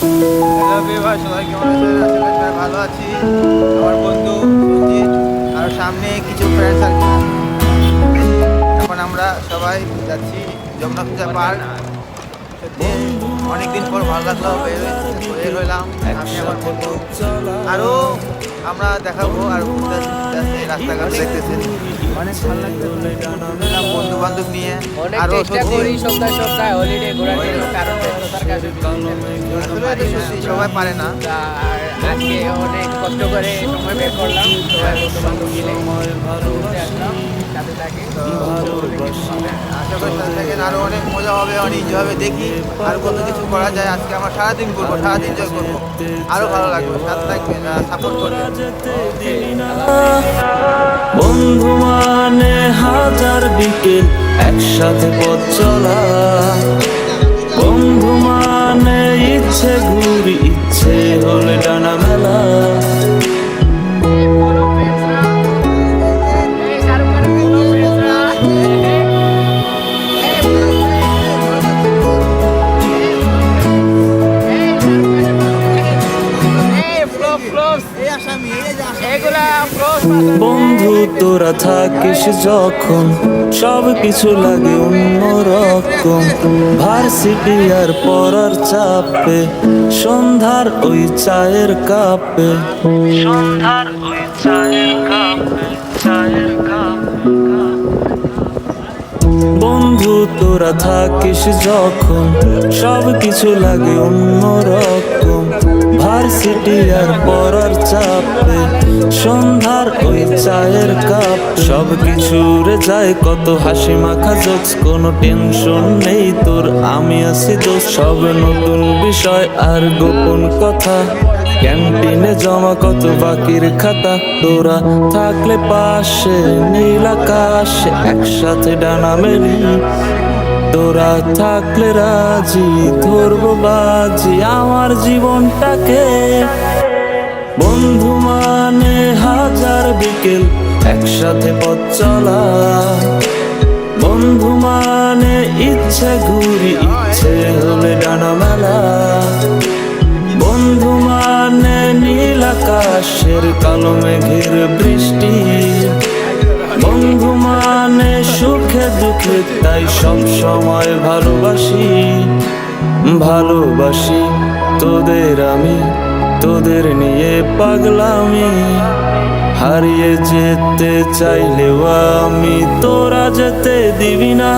Hello বিভাগ, সবাই কেমন আছেন? আশা করি সবাই ভালো আছি। আমার বন্ধু সঞ্জিত আর সামনে কিছু ফ্রেন্ড সার্কেল। এখন আমরা সবাই যাচ্ছি যমুনা পূজা পার্ক। সত্যি অনেকদিন পর ভালো লাগলো, বের হইলাম আমি আমার বন্ধু। আরও আমরা দেখাবো আর রাস্তাঘাট দেখতেছেন অনেক ভালো লাগতেছে বন্ধু বান্ধব নিয়ে। অনেক চেষ্টা করি সপ্তাহে সপ্তাহে হলিডে ঘোরার জন্য, কারণ ব্যস্ততার কাছে সবাই পারে না। আর আজকে অনেক কষ্ট করে সময় বের করলাম, সবাই বন্ধু বান্ধব মিলে ঘুরতে আসলাম সাথে থাকে। আশা করি সাথে থাকেন, আরও অনেক মজা হবে, অনেক এনজয় হবে। দেখি আর কত কিছু করা যায়। আজকে আমরা সারাদিন করবো, সারাদিন এনজয় করবো, আরও ভালো লাগবে। সাথে থাকবেন, সাপোর্ট করবেন। বন্ধু মানে হাজার বিকেল একসাথে পথ চলা, বন্ধু মানে ইচ্ছে ঘুরি, ইচ্ছে হলে ডানা মেলা। বন্ধু তোরা থাকিস যখন সব কিছু লাগে অন্যরকম, ভার্সিটি আর পড়ার চাপে, সন্ধ্যার ওই চায়ের কাপে, সন্ধ্যার ওই চায়ের কাপে, চায়ের কাপে। বন্ধু তোরা থাকিস যখন সব কিছু লাগে অন্যরকম, ভার্সিটি আর পড়ার চাপে, সন্ধ্যার ওই চায়ের কাপ। সব কিছু রে যায় কত হাসি মাখা জোকস, কোনো টেনশন নেই তোর, আমি আছি দোষ। সব নতুন বিষয় আর গোপন কথা, ক্যান্টিনে জমা কত বাকির খাতা। তোরা থাকলে পাশে নীল আকাশে একসাথে ডানা মেলি, তোরা থাকলে রাজি ধরবো বাজি আমার জীবনটাকে। বন্ধু মানে হাজার বিকেল একসাথে পথ চলা, বন্ধু মানে ইচ্ছে ঘুরি, ইচ্ছে হলে ডানা মেলা। বন্ধু মানে নীল আকাশের কালো মেঘের বৃষ্টি, বন্ধু মানে সুখে দুঃখে তাই সব সময় ভালোবাসি, ভালোবাসি তোদের আমি, তোদের নিয়ে পাগলামি। হারিয়ে যেতে চাইলেও আমি, তোরা যেতে দিবি না।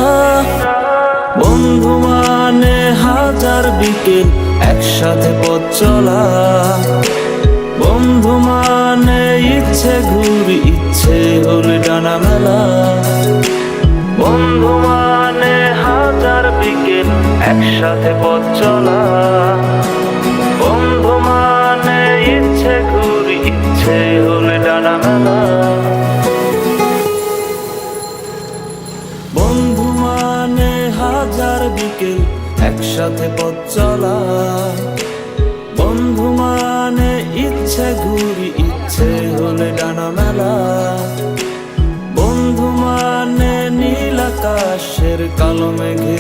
বন্ধু মানে হাজার বিকেল একসাথে পথ চলা, বন্ধু মানে ইচ্ছে ঘুরি, ইচ্ছে হলে ডানা মেলা। বন্ধু মানে হাজার বিকেল একসাথে পথ চলা, বন্ধু মানে ইচ্ছে ঘুরি, ইচ্ছে হলে ডানা মেলা। বন্ধু মানে হাজার বিকেল একসাথে পথ চলা, বন্ধু মানে ইচ্ছে ঘুরি, ইচ্ছে হলে ডানা মেলা। বন্ধু মানে নীল আকাশের কালো মেঘে